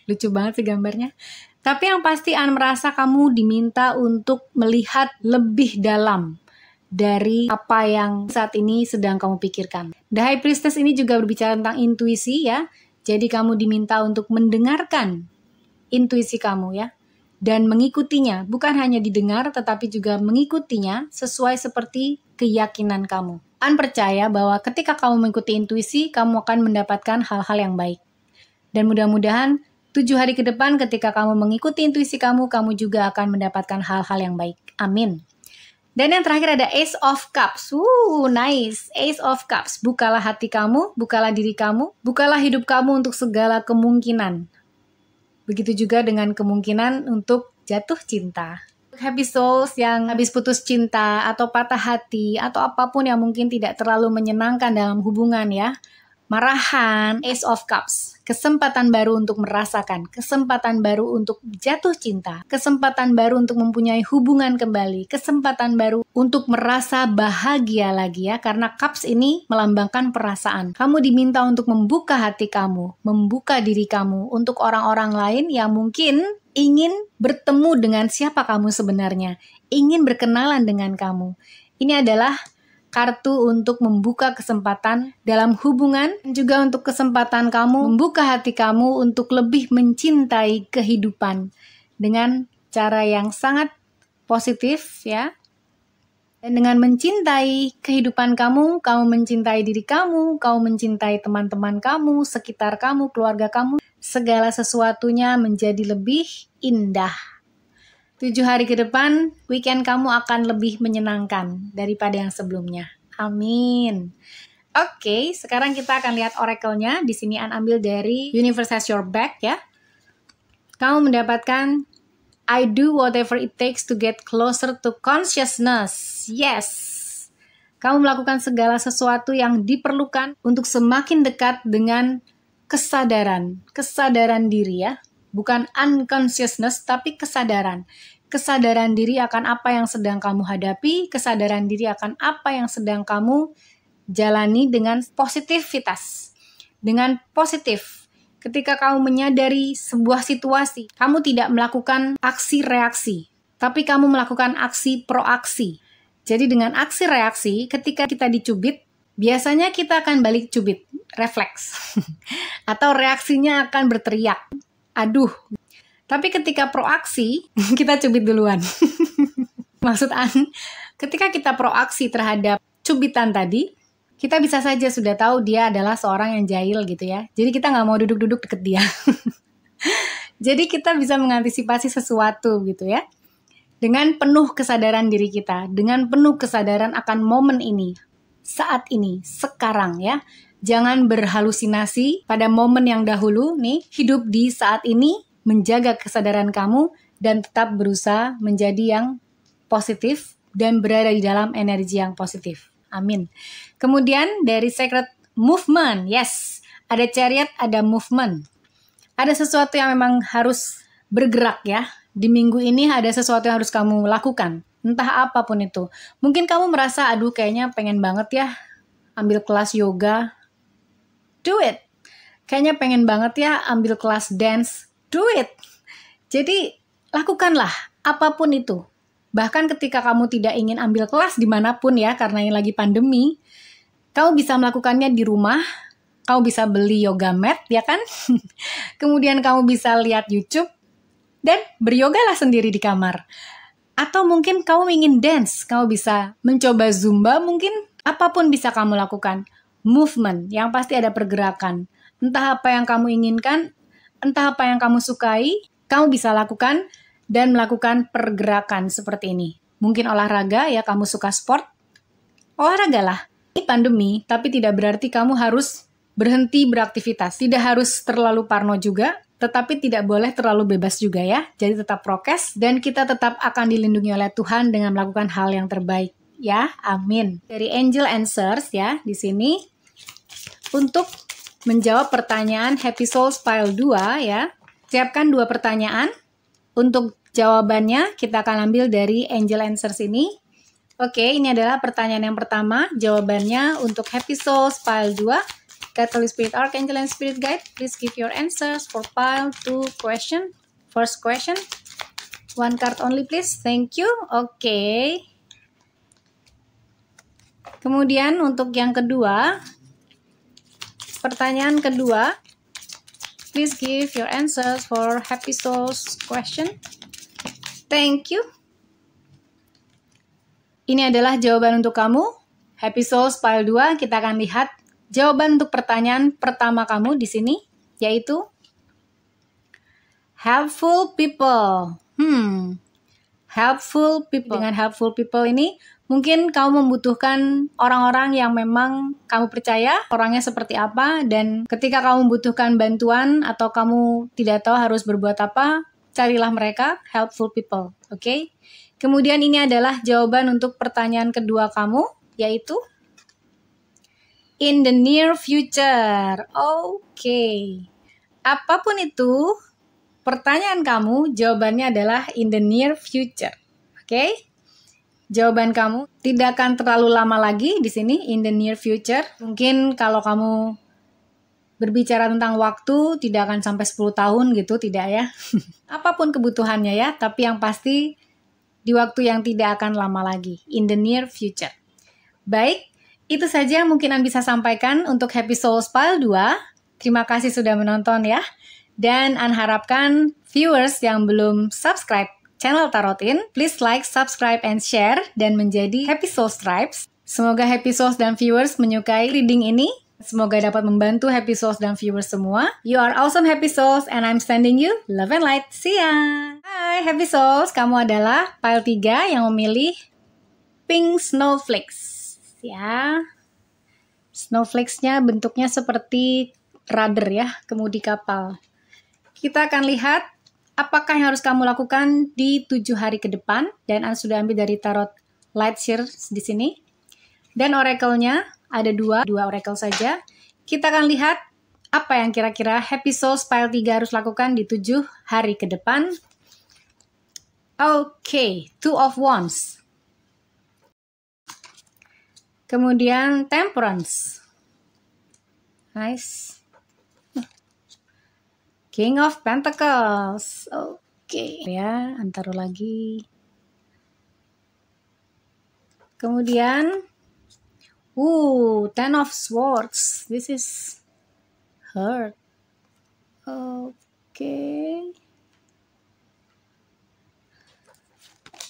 Lucu banget sih gambarnya. Tapi yang pasti An merasa kamu diminta untuk melihat lebih dalam dari apa yang saat ini sedang kamu pikirkan. The High Priestess ini juga berbicara tentang intuisi ya. Jadi kamu diminta untuk mendengarkan intuisi kamu ya. Dan mengikutinya, bukan hanya didengar tetapi juga mengikutinya sesuai seperti keyakinan kamu. An percaya bahwa ketika kamu mengikuti intuisi, kamu akan mendapatkan hal-hal yang baik. Dan mudah-mudahan 7 hari ke depan ketika kamu mengikuti intuisi kamu juga akan mendapatkan hal-hal yang baik. Amin. Dan yang terakhir ada Ace of Cups. Nice. Ace of Cups. Bukalah hati kamu, bukalah diri kamu, bukalah hidup kamu untuk segala kemungkinan. Begitu juga dengan kemungkinan untuk jatuh cinta. Happy souls yang habis putus cinta atau patah hati atau apapun yang mungkin tidak terlalu menyenangkan dalam hubungan ya. Marahan, Ace of Cups, kesempatan baru untuk merasakan, kesempatan baru untuk jatuh cinta, kesempatan baru untuk mempunyai hubungan kembali, kesempatan baru untuk merasa bahagia lagi ya, karena Cups ini melambangkan perasaan. Kamu diminta untuk membuka hati kamu, membuka diri kamu untuk orang-orang lain yang mungkin ingin bertemu dengan siapa kamu sebenarnya, ingin berkenalan dengan kamu. Ini adalah kartu untuk membuka kesempatan dalam hubungan, juga untuk kesempatan kamu membuka hati kamu untuk lebih mencintai kehidupan dengan cara yang sangat positif ya. Dan dengan mencintai kehidupan kamu mencintai diri kamu mencintai teman-teman kamu, sekitar kamu, keluarga kamu, segala sesuatunya menjadi lebih indah. 7 hari ke depan, weekend kamu akan lebih menyenangkan daripada yang sebelumnya. Amin. Oke, sekarang kita akan lihat oracle-nya. Di sini An ambil dari Universe Has Your Back ya. Kamu mendapatkan I do whatever it takes to get closer to consciousness. Yes. Kamu melakukan segala sesuatu yang diperlukan untuk semakin dekat dengan kesadaran diri ya. Bukan unconsciousness, tapi kesadaran. Kesadaran diri akan apa yang sedang kamu hadapi, kesadaran diri akan apa yang sedang kamu jalani dengan positivitas. Dengan positif. Ketika kamu menyadari sebuah situasi, kamu tidak melakukan aksi reaksi, tapi kamu melakukan aksi proaksi. Jadi dengan aksi reaksi, ketika kita dicubit, biasanya kita akan balik cubit, refleks. Atau reaksinya akan berteriak. Aduh, tapi ketika proaksi, kita cubit duluan. Maksud An, ketika kita proaksi terhadap cubitan tadi, kita bisa saja sudah tahu dia adalah seorang yang jahil gitu ya. Jadi kita nggak mau duduk-duduk deket dia. Jadi kita bisa mengantisipasi sesuatu gitu ya. Dengan penuh kesadaran diri kita, dengan penuh kesadaran akan momen ini, saat ini, sekarang ya. Jangan berhalusinasi pada momen yang dahulu nih, hidup di saat ini, menjaga kesadaran kamu, dan tetap berusaha menjadi yang positif, dan berada di dalam energi yang positif. Amin. Kemudian dari Sacred Movement, yes, ada Chariot, ada movement. Ada sesuatu yang memang harus bergerak ya. Di minggu ini ada sesuatu yang harus kamu lakukan, entah apapun itu. Mungkin kamu merasa, aduh kayaknya pengen banget ya ambil kelas yoga. Do it. Kayaknya pengen banget ya ambil kelas dance. Do it. Jadi lakukanlah apapun itu. Bahkan ketika kamu tidak ingin ambil kelas dimanapun ya, karena ini lagi pandemi, kamu bisa melakukannya di rumah. Kamu bisa beli yoga mat ya kan. Kemudian kamu bisa lihat YouTube dan beryogalah sendiri di kamar. Atau mungkin kamu ingin dance, kamu bisa mencoba Zumba, mungkin apapun bisa kamu lakukan. Movement, yang pasti ada pergerakan. Entah apa yang kamu inginkan, entah apa yang kamu sukai, kamu bisa lakukan dan melakukan pergerakan seperti ini. Mungkin olahraga ya, kamu suka sport, olahragalah. Ini pandemi, tapi tidak berarti kamu harus berhenti beraktivitas. Tidak harus terlalu parno juga, tetapi tidak boleh terlalu bebas juga ya. Jadi tetap prokes dan kita tetap akan dilindungi oleh Tuhan dengan melakukan hal yang terbaik. Ya, amin. Dari Angel Answers ya, di sini untuk menjawab pertanyaan Happy Souls File 2 ya. Siapkan 2 pertanyaan. Untuk jawabannya kita akan ambil dari Angel Answers ini. Oke, ini adalah pertanyaan yang pertama. Jawabannya untuk Happy Souls File 2. God, Holy Spirit, Archangel, and Spirit Guide, please give your answers for File 2 question. First question. 1 card only please. Thank you. Oke. Kemudian untuk yang kedua, pertanyaan kedua, please give your answers for Happy Souls question. Thank you. Ini adalah jawaban untuk kamu. Happy Souls File 2, kita akan lihat jawaban untuk pertanyaan pertama kamu di sini, yaitu helpful people. Helpful people. Dengan helpful people ini, Mungkin kamu membutuhkan orang-orang yang memang kamu percaya orangnya seperti apa, dan ketika kamu membutuhkan bantuan atau kamu tidak tahu harus berbuat apa, carilah mereka, helpful people, oke? Kemudian ini adalah jawaban untuk pertanyaan kedua kamu, yaitu in the near future. Oke. Apapun itu, pertanyaan kamu, jawabannya adalah in the near future. Oke? Jawaban kamu tidak akan terlalu lama lagi di sini, in the near future. Mungkin kalau kamu berbicara tentang waktu, tidak akan sampai 10 tahun gitu, tidak ya. Apapun kebutuhannya ya, tapi yang pasti di waktu yang tidak akan lama lagi, in the near future. Baik, itu saja yang mungkin An bisa sampaikan untuk Happy Souls File 2. Terima kasih sudah menonton ya. Dan An harapkan viewers yang belum subscribe channel Tarotin, please like, subscribe, and share, dan menjadi Happy Souls Tribes. Semoga Happy Souls dan viewers menyukai reading ini. Semoga dapat membantu Happy Souls dan viewers semua. You are awesome Happy Souls, and I'm sending you love and light. See ya! Hai Happy Souls, kamu adalah file 3 yang memilih Pink Snowflakes. Ya, snowflakes-nya bentuknya seperti rudder ya, kemudi kapal. Kita akan lihat apakah yang harus kamu lakukan di 7 hari ke depan, dan An sudah ambil dari tarot Lightshare di sini. Dan oracle-nya ada dua oracle saja. Kita akan lihat apa yang kira-kira Happy Souls File 3 harus lakukan di 7 hari ke depan. Oke, Two of Wands. Kemudian Temperance. Nice. King of Pentacles. Oke. Ya, antaruh lagi. Kemudian Ten of Swords. This is hurt. Oke.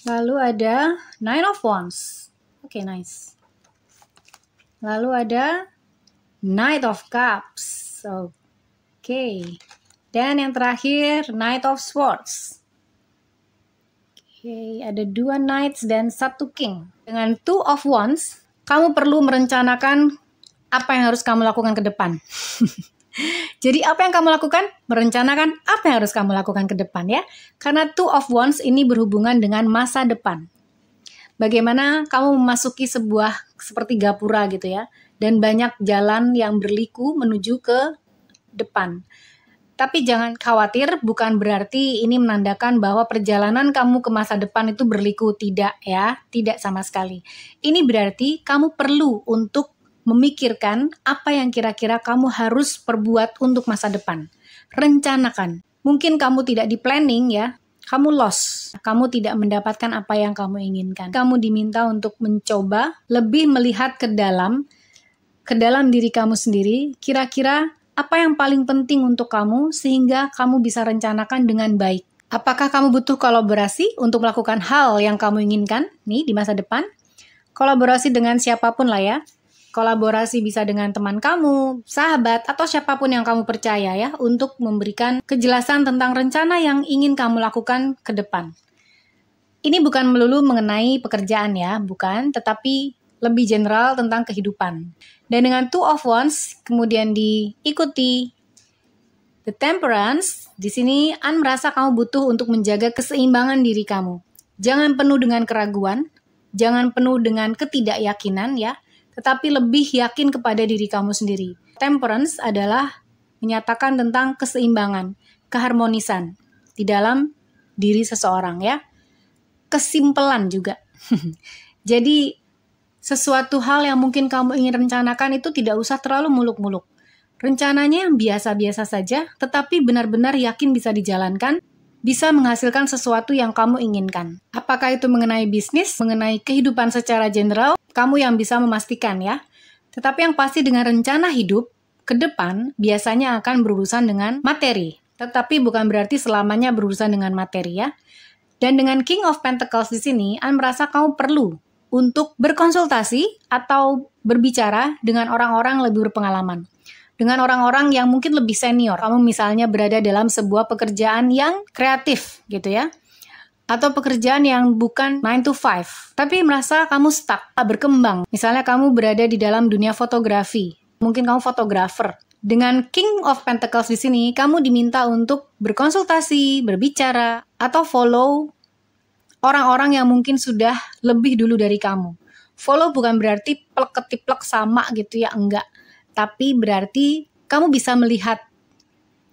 Lalu ada Nine of Wands. Oke, nice. Lalu ada Knight of Cups. Oke. Dan yang terakhir, Knight of Swords. Oke, ada 2 Knights dan 1 King. Dengan Two of Wands, kamu perlu merencanakan apa yang harus kamu lakukan ke depan. Jadi apa yang kamu lakukan? Merencanakan apa yang harus kamu lakukan ke depan ya. Karena Two of Wands ini berhubungan dengan masa depan. Bagaimana kamu memasuki sebuah seperti gapura gitu ya. Dan banyak jalan yang berliku menuju ke depan. Tapi jangan khawatir, bukan berarti ini menandakan bahwa perjalanan kamu ke masa depan itu berliku. Tidak ya, tidak sama sekali. Ini berarti kamu perlu untuk memikirkan apa yang kira-kira kamu harus perbuat untuk masa depan. Rencanakan. Mungkin kamu tidak di planning ya, kamu lost. Kamu tidak mendapatkan apa yang kamu inginkan. Kamu diminta untuk mencoba lebih melihat ke dalam diri kamu sendiri, kira-kira apa yang paling penting untuk kamu sehingga kamu bisa rencanakan dengan baik. Apakah kamu butuh kolaborasi untuk melakukan hal yang kamu inginkan nih di masa depan? Kolaborasi dengan siapapun lah ya. Kolaborasi bisa dengan teman kamu, sahabat, atau siapapun yang kamu percaya ya, untuk memberikan kejelasan tentang rencana yang ingin kamu lakukan ke depan. Ini bukan melulu mengenai pekerjaan ya, bukan, tetapi lebih general tentang kehidupan. Dan dengan Two of Wands, kemudian diikuti The Temperance, di sini An merasa kamu butuh untuk menjaga keseimbangan diri kamu. Jangan penuh dengan keraguan, jangan penuh dengan ketidakyakinan ya, tetapi lebih yakin kepada diri kamu sendiri. Temperance adalah menyatakan tentang keseimbangan, keharmonisan di dalam diri seseorang ya. Kesimpelan juga. Jadi sesuatu hal yang mungkin kamu ingin rencanakan itu tidak usah terlalu muluk-muluk. Rencananya yang biasa-biasa saja, tetapi benar-benar yakin bisa dijalankan, bisa menghasilkan sesuatu yang kamu inginkan. Apakah itu mengenai bisnis, mengenai kehidupan secara general, kamu yang bisa memastikan ya. Tetapi yang pasti dengan rencana hidup, ke depan biasanya akan berurusan dengan materi. Tetapi bukan berarti selamanya berurusan dengan materi ya. Dan dengan King of Pentacles di sini, An merasa kamu perlu untuk berkonsultasi atau berbicara dengan orang-orang lebih berpengalaman. Dengan orang-orang yang mungkin lebih senior. Kamu misalnya berada dalam sebuah pekerjaan yang kreatif gitu ya. atau pekerjaan yang bukan 9 to 5, tapi merasa kamu stuck, berkembang. Misalnya kamu berada di dalam dunia fotografi, mungkin kamu fotografer. Dengan King of Pentacles di sini, kamu diminta untuk berkonsultasi, berbicara, atau follow orang-orang yang mungkin sudah lebih dulu dari kamu. Follow bukan berarti plek ketiplek sama gitu ya, enggak. Tapi berarti kamu bisa melihat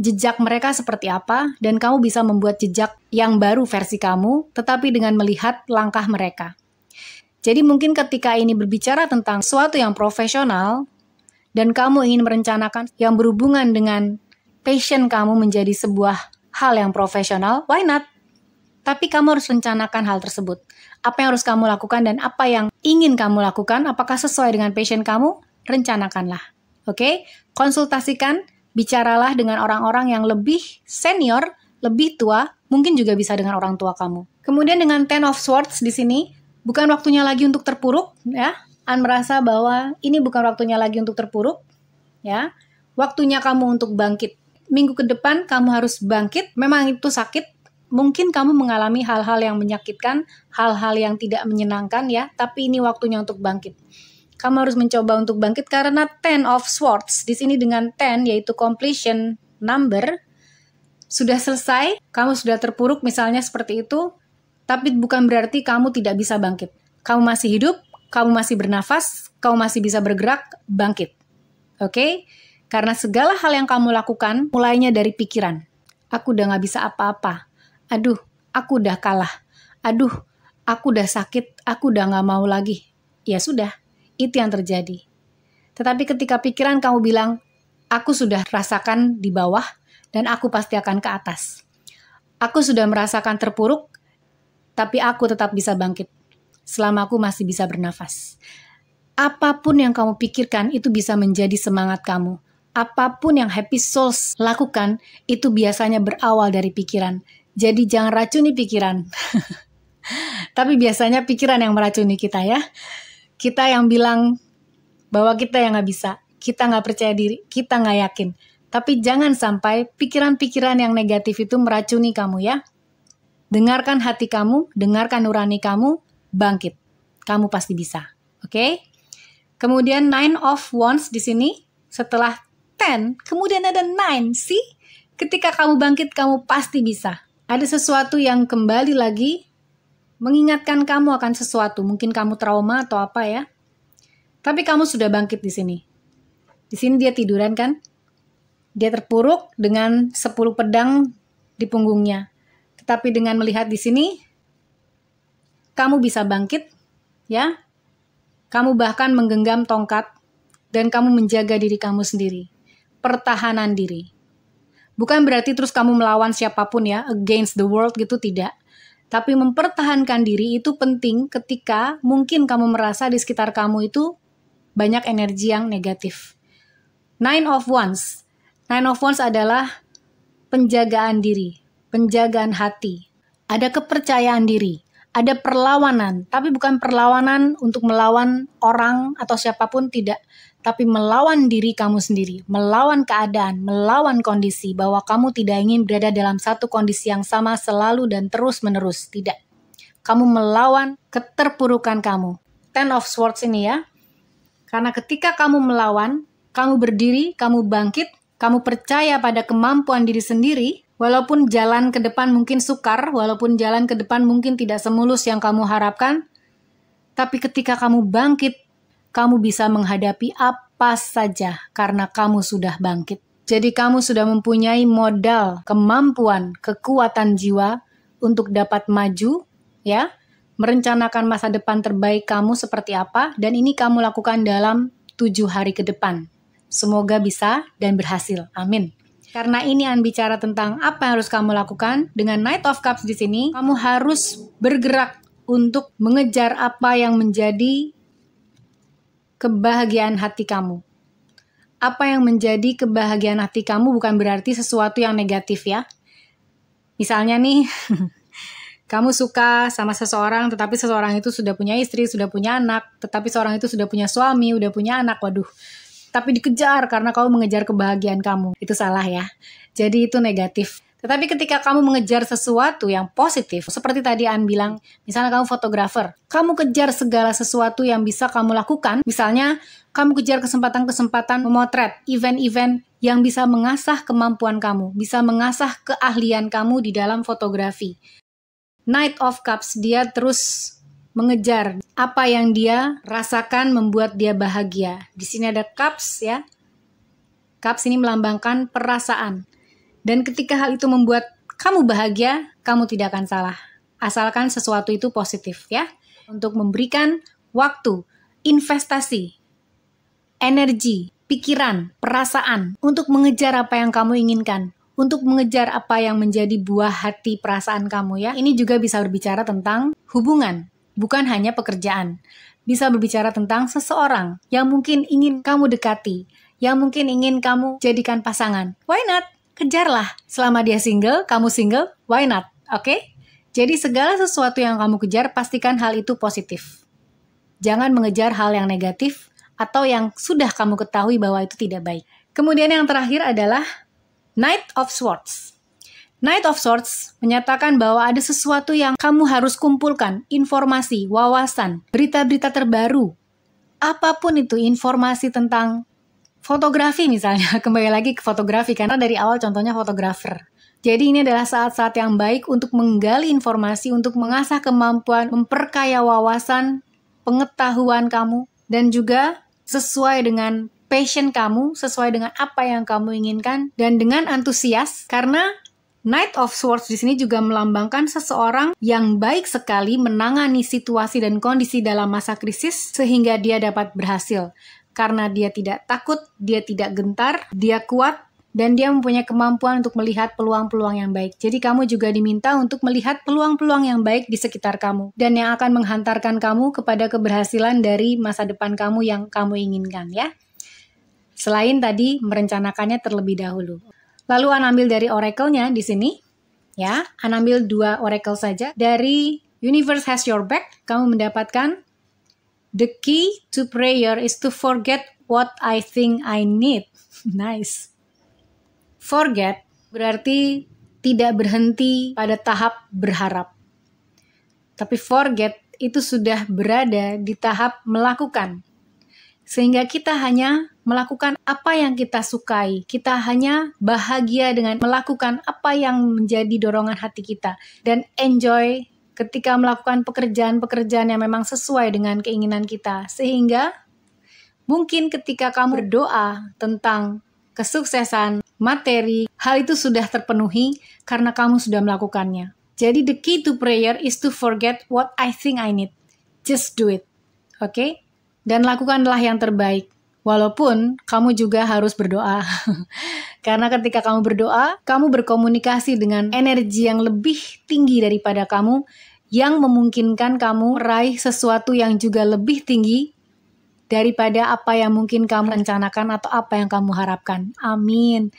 jejak mereka seperti apa, dan kamu bisa membuat jejak yang baru versi kamu, tetapi dengan melihat langkah mereka. Jadi mungkin ketika ini berbicara tentang sesuatu yang profesional, dan kamu ingin merencanakan yang berhubungan dengan passion kamu menjadi sebuah hal yang profesional, why not? Tapi kamu harus rencanakan hal tersebut. Apa yang harus kamu lakukan dan apa yang ingin kamu lakukan, apakah sesuai dengan passion kamu? Rencanakanlah. Oke? Konsultasikan, bicaralah dengan orang-orang yang lebih senior, lebih tua, mungkin juga bisa dengan orang tua kamu. Kemudian dengan Ten of Swords di sini, bukan waktunya lagi untuk terpuruk, ya. Merasa bahwa ini bukan waktunya lagi untuk terpuruk, ya. Waktunya kamu untuk bangkit. Minggu ke depan kamu harus bangkit. Memang itu sakit. Mungkin kamu mengalami hal-hal yang menyakitkan, hal-hal yang tidak menyenangkan, ya. Tapi ini waktunya untuk bangkit. Kamu harus mencoba untuk bangkit karena Ten of Swords di sini dengan 10 yaitu completion number sudah selesai. Kamu sudah terpuruk misalnya seperti itu. Tapi bukan berarti kamu tidak bisa bangkit. Kamu masih hidup. Kamu masih bernafas, kamu masih bisa bergerak, bangkit. Oke? Karena segala hal yang kamu lakukan, mulainya dari pikiran. Aku udah gak bisa apa-apa. Aduh, aku udah kalah. Aduh, aku udah sakit, aku udah gak mau lagi. Ya sudah, itu yang terjadi. Tetapi ketika pikiran kamu bilang, aku sudah rasakan di bawah, dan aku pasti akan ke atas. Aku sudah merasakan terpuruk, tapi aku tetap bisa bangkit. Selama aku masih bisa bernafas. Apapun yang kamu pikirkan itu bisa menjadi semangat kamu. Apapun yang happy souls lakukan itu biasanya berawal dari pikiran. Jadi jangan racuni pikiran. Tapi biasanya pikiran yang meracuni kita ya. Kita yang bilang bahwa kita yang gak bisa. Kita gak percaya diri. Kita gak yakin. Tapi jangan sampai pikiran-pikiran yang negatif itu meracuni kamu ya. Dengarkan hati kamu, dengarkan nurani kamu, bangkit. Kamu pasti bisa. Oke? Kemudian 9 of Wands di sini. Setelah 10, kemudian ada 9. See? Ketika kamu bangkit, kamu pasti bisa. Ada sesuatu yang kembali lagi mengingatkan kamu akan sesuatu. Mungkin kamu trauma atau apa ya. Tapi kamu sudah bangkit di sini. Di sini dia tiduran kan? Dia terpuruk dengan 10 pedang di punggungnya. Tetapi dengan melihat di sini, kamu bisa bangkit, ya. Kamu bahkan menggenggam tongkat dan kamu menjaga diri kamu sendiri. Pertahanan diri. Bukan berarti terus kamu melawan siapapun ya, against the world gitu, tidak. Tapi mempertahankan diri itu penting ketika mungkin kamu merasa di sekitar kamu itu banyak energi yang negatif. 9 of Wands. 9 of Wands adalah penjagaan diri, penjagaan hati. Ada kepercayaan diri. Ada perlawanan, tapi bukan perlawanan untuk melawan orang atau siapapun, tidak. Tapi melawan diri kamu sendiri, melawan keadaan, melawan kondisi, bahwa kamu tidak ingin berada dalam satu kondisi yang sama selalu dan terus-menerus, tidak. Kamu melawan keterpurukan kamu. 10 of Swords ini ya. Karena ketika kamu melawan, kamu berdiri, kamu bangkit, kamu percaya pada kemampuan diri sendiri. Walaupun jalan ke depan mungkin sukar, walaupun jalan ke depan mungkin tidak semulus yang kamu harapkan, tapi ketika kamu bangkit, kamu bisa menghadapi apa saja karena kamu sudah bangkit. Jadi kamu sudah mempunyai modal, kemampuan, kekuatan jiwa untuk dapat maju, ya, merencanakan masa depan terbaik kamu seperti apa, dan ini kamu lakukan dalam 7 hari ke depan. Semoga bisa dan berhasil. Amin. Karena ini bicara tentang apa yang harus kamu lakukan, dengan Knight of Cups di sini, kamu harus bergerak untuk mengejar apa yang menjadi kebahagiaan hati kamu. Apa yang menjadi kebahagiaan hati kamu bukan berarti sesuatu yang negatif ya. Misalnya nih, kamu suka sama seseorang, tetapi seseorang itu sudah punya istri, sudah punya anak, tetapi seorang itu sudah punya suami, udah punya anak, waduh. Tapi dikejar karena kamu mengejar kebahagiaan kamu. Itu salah ya. Jadi itu negatif. Tetapi ketika kamu mengejar sesuatu yang positif, seperti tadi An bilang, misalnya kamu fotografer, kamu kejar segala sesuatu yang bisa kamu lakukan, misalnya kamu kejar kesempatan-kesempatan memotret, event-event yang bisa mengasah kemampuan kamu, bisa mengasah keahlian kamu di dalam fotografi. Knight of Cups, dia terus mengejar apa yang dia rasakan membuat dia bahagia. Di sini ada Cups ya. Cups ini melambangkan perasaan. Dan ketika hal itu membuat kamu bahagia, kamu tidak akan salah. Asalkan sesuatu itu positif ya. Untuk memberikan waktu, investasi, energi, pikiran, perasaan untuk mengejar apa yang kamu inginkan. Untuk mengejar apa yang menjadi buah hati perasaan kamu ya. Ini juga bisa berbicara tentang hubungan. Bukan hanya pekerjaan, bisa berbicara tentang seseorang yang mungkin ingin kamu dekati, yang mungkin ingin kamu jadikan pasangan. Why not? Kejarlah. Selama dia single, kamu single, why not? Oke? Jadi segala sesuatu yang kamu kejar, pastikan hal itu positif. Jangan mengejar hal yang negatif atau yang sudah kamu ketahui bahwa itu tidak baik. Kemudian yang terakhir adalah Knight of Swords. Knight of Swords menyatakan bahwa ada sesuatu yang kamu harus kumpulkan, informasi, wawasan, berita-berita terbaru. Apapun itu, informasi tentang fotografi misalnya, kembali lagi ke fotografi, karena dari awal contohnya fotografer. Jadi ini adalah saat-saat yang baik untuk menggali informasi, untuk mengasah kemampuan, memperkaya wawasan, pengetahuan kamu, dan juga sesuai dengan passion kamu, sesuai dengan apa yang kamu inginkan, dan dengan antusias, karena Knight of Swords di sini juga melambangkan seseorang yang baik sekali menangani situasi dan kondisi dalam masa krisis sehingga dia dapat berhasil. Karena dia tidak takut, dia tidak gentar, dia kuat, dan dia mempunyai kemampuan untuk melihat peluang-peluang yang baik. Jadi kamu juga diminta untuk melihat peluang-peluang yang baik di sekitar kamu dan yang akan menghantarkan kamu kepada keberhasilan dari masa depan kamu yang kamu inginkan ya. Selain tadi merencanakannya terlebih dahulu. Lalu An ambil dari oracle-nya di sini, ya. An ambil 2 oracle saja. Dari Universe Has Your Back, kamu mendapatkan The key to prayer is to forget what I think I need. Nice. Forget berarti tidak berhenti pada tahap berharap. Tapi forget itu sudah berada di tahap melakukan. Sehingga kita hanya melakukan apa yang kita sukai. Kita hanya bahagia dengan melakukan apa yang menjadi dorongan hati kita. Dan enjoy ketika melakukan pekerjaan-pekerjaan yang memang sesuai dengan keinginan kita. Sehingga mungkin ketika kamu berdoa tentang kesuksesan, materi, hal itu sudah terpenuhi karena kamu sudah melakukannya. Jadi the key to prayer is to forget what I think I need. Just do it. Oke? Dan lakukanlah yang terbaik. Walaupun kamu juga harus berdoa. Karena ketika kamu berdoa, kamu berkomunikasi dengan energi yang lebih tinggi daripada kamu, yang memungkinkan kamu meraih sesuatu yang juga lebih tinggi daripada apa yang mungkin kamu rencanakan atau apa yang kamu harapkan. Amin.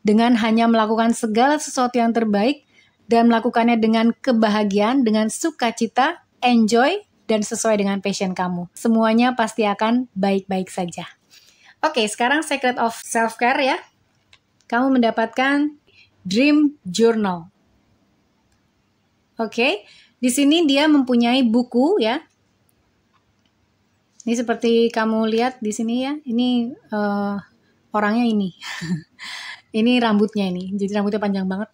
Dengan hanya melakukan segala sesuatu yang terbaik dan melakukannya dengan kebahagiaan, dengan sukacita, enjoy, dan sesuai dengan passion kamu. Semuanya pasti akan baik-baik saja. Oke, sekarang Secret of Self-Care ya. Kamu mendapatkan Dream Journal. Oke, di sini dia mempunyai buku ya. Ini seperti kamu lihat di sini ya. Ini orangnya ini. Ini rambutnya ini. Jadi rambutnya panjang banget.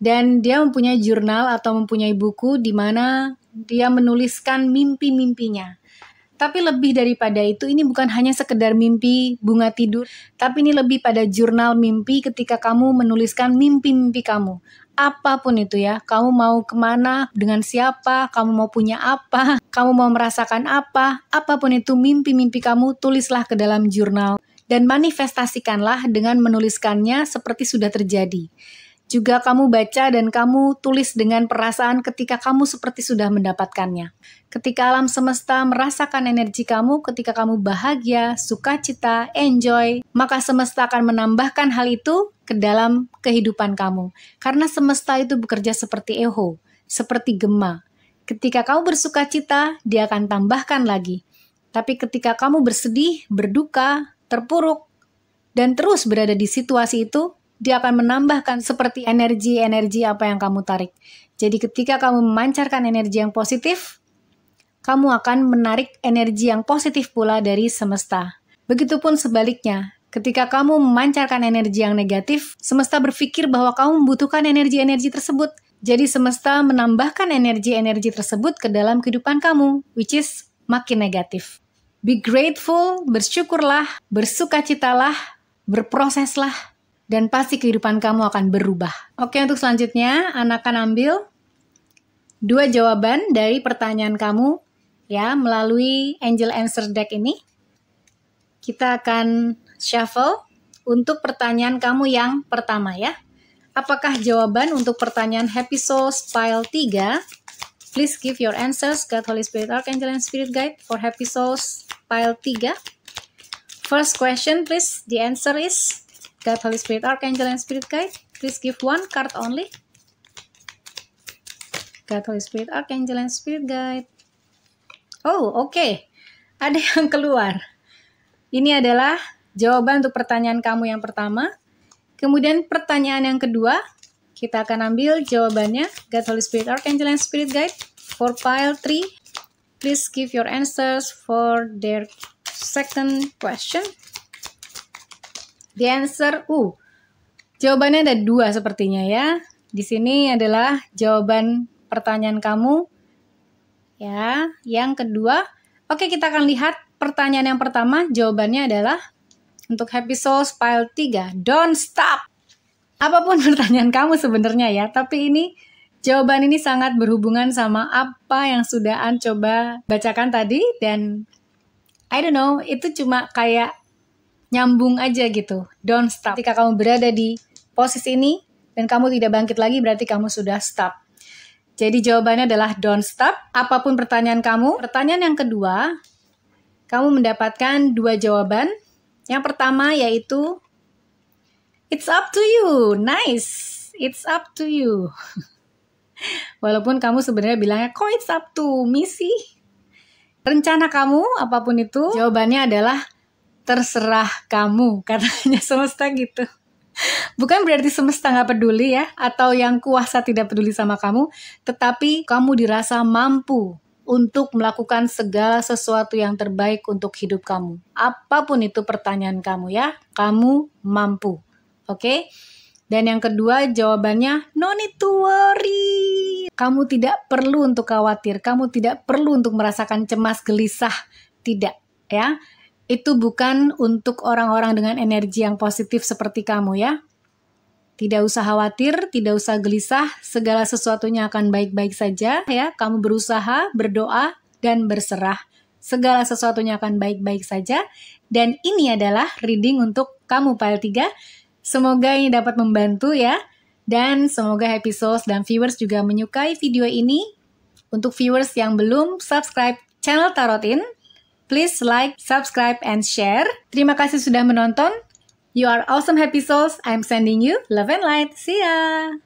Dan dia mempunyai jurnal atau mempunyai buku di mana dia menuliskan mimpi-mimpinya. Tapi lebih daripada itu, ini bukan hanya sekedar mimpi bunga tidur, tapi ini lebih pada jurnal mimpi ketika kamu menuliskan mimpi-mimpi kamu. Apapun itu ya, kamu mau kemana, dengan siapa, kamu mau punya apa, kamu mau merasakan apa, apapun itu mimpi-mimpi kamu, tulislah ke dalam jurnal. Dan manifestasikanlah dengan menuliskannya seperti sudah terjadi. Juga kamu baca dan kamu tulis dengan perasaan ketika kamu seperti sudah mendapatkannya. Ketika alam semesta merasakan energi kamu, ketika kamu bahagia, sukacita, enjoy, maka semesta akan menambahkan hal itu ke dalam kehidupan kamu. Karena semesta itu bekerja seperti eho, seperti gema. Ketika kamu bersukacita, dia akan tambahkan lagi. Tapi ketika kamu bersedih, berduka, terpuruk, dan terus berada di situasi itu, dia akan menambahkan seperti energi-energi apa yang kamu tarik. Jadi ketika kamu memancarkan energi yang positif, kamu akan menarik energi yang positif pula dari semesta. Begitupun sebaliknya, ketika kamu memancarkan energi yang negatif, semesta berpikir bahwa kamu membutuhkan energi-energi tersebut. Jadi semesta menambahkan energi-energi tersebut ke dalam kehidupan kamu, which is makin negatif. Be grateful, bersyukurlah, bersukacitalah, berproseslah, dan pasti kehidupan kamu akan berubah. Oke, untuk selanjutnya, Anak akan ambil 2 jawaban dari pertanyaan kamu, ya, melalui Angel Answer Deck ini. Kita akan shuffle untuk pertanyaan kamu yang pertama, ya. Apakah jawaban untuk pertanyaan Happy Souls Pile 3? Please give your answers, God, Holy Spirit, Archangel, and Spirit Guide for Happy Souls Pile 3. First question, please. The answer is God, Holy Spirit, Archangel, and Spirit Guide. Please give 1 card only. God, Holy Spirit, Archangel, and Spirit Guide. Oh, oke. Ada yang keluar. Ini adalah jawaban untuk pertanyaan kamu yang pertama. Kemudian pertanyaan yang kedua, kita akan ambil jawabannya. God, Holy Spirit, Archangel, and Spirit Guide for Pile 3. Please give your answers for their second question. The answer, jawabannya ada 2 sepertinya, ya. Di sini adalah jawaban pertanyaan kamu, ya. Yang kedua, oke, kita akan lihat pertanyaan yang pertama. Jawabannya adalah untuk Happy Souls Pile 3, don't stop. Apapun pertanyaan kamu sebenarnya, ya, tapi ini jawaban ini sangat berhubungan sama apa yang sudah An coba bacakan tadi, dan I don't know, itu cuma kayak nyambung aja gitu. Don't stop. Ketika kamu berada di posisi ini dan kamu tidak bangkit lagi, berarti kamu sudah stop. Jadi jawabannya adalah don't stop. Apapun pertanyaan kamu. Pertanyaan yang kedua, kamu mendapatkan 2 jawaban. Yang pertama yaitu it's up to you. Nice. It's up to you. Walaupun kamu sebenarnya bilangnya, kok it's up to me sih? Rencana kamu, apapun itu, jawabannya adalah terserah kamu, katanya semesta gitu. Bukan berarti semesta nggak peduli, ya, atau yang kuasa tidak peduli sama kamu, tetapi kamu dirasa mampu untuk melakukan segala sesuatu yang terbaik untuk hidup kamu. Apapun itu pertanyaan kamu, ya, kamu mampu. Oke? Dan yang kedua jawabannya, no need to worry. Kamu tidak perlu untuk khawatir, kamu tidak perlu untuk merasakan cemas gelisah, tidak, ya. Itu bukan untuk orang-orang dengan energi yang positif seperti kamu, ya. Tidak usah khawatir, tidak usah gelisah, segala sesuatunya akan baik-baik saja, ya. Kamu berusaha, berdoa, dan berserah. Segala sesuatunya akan baik-baik saja. Dan ini adalah reading untuk kamu Pile 3. Semoga ini dapat membantu, ya. Dan semoga Happy Souls dan viewers juga menyukai video ini. Untuk viewers yang belum subscribe channel Tarotin, please like, subscribe, and share. Terima kasih sudah menonton. You are awesome Happy Souls. I'm sending you love and light. See ya!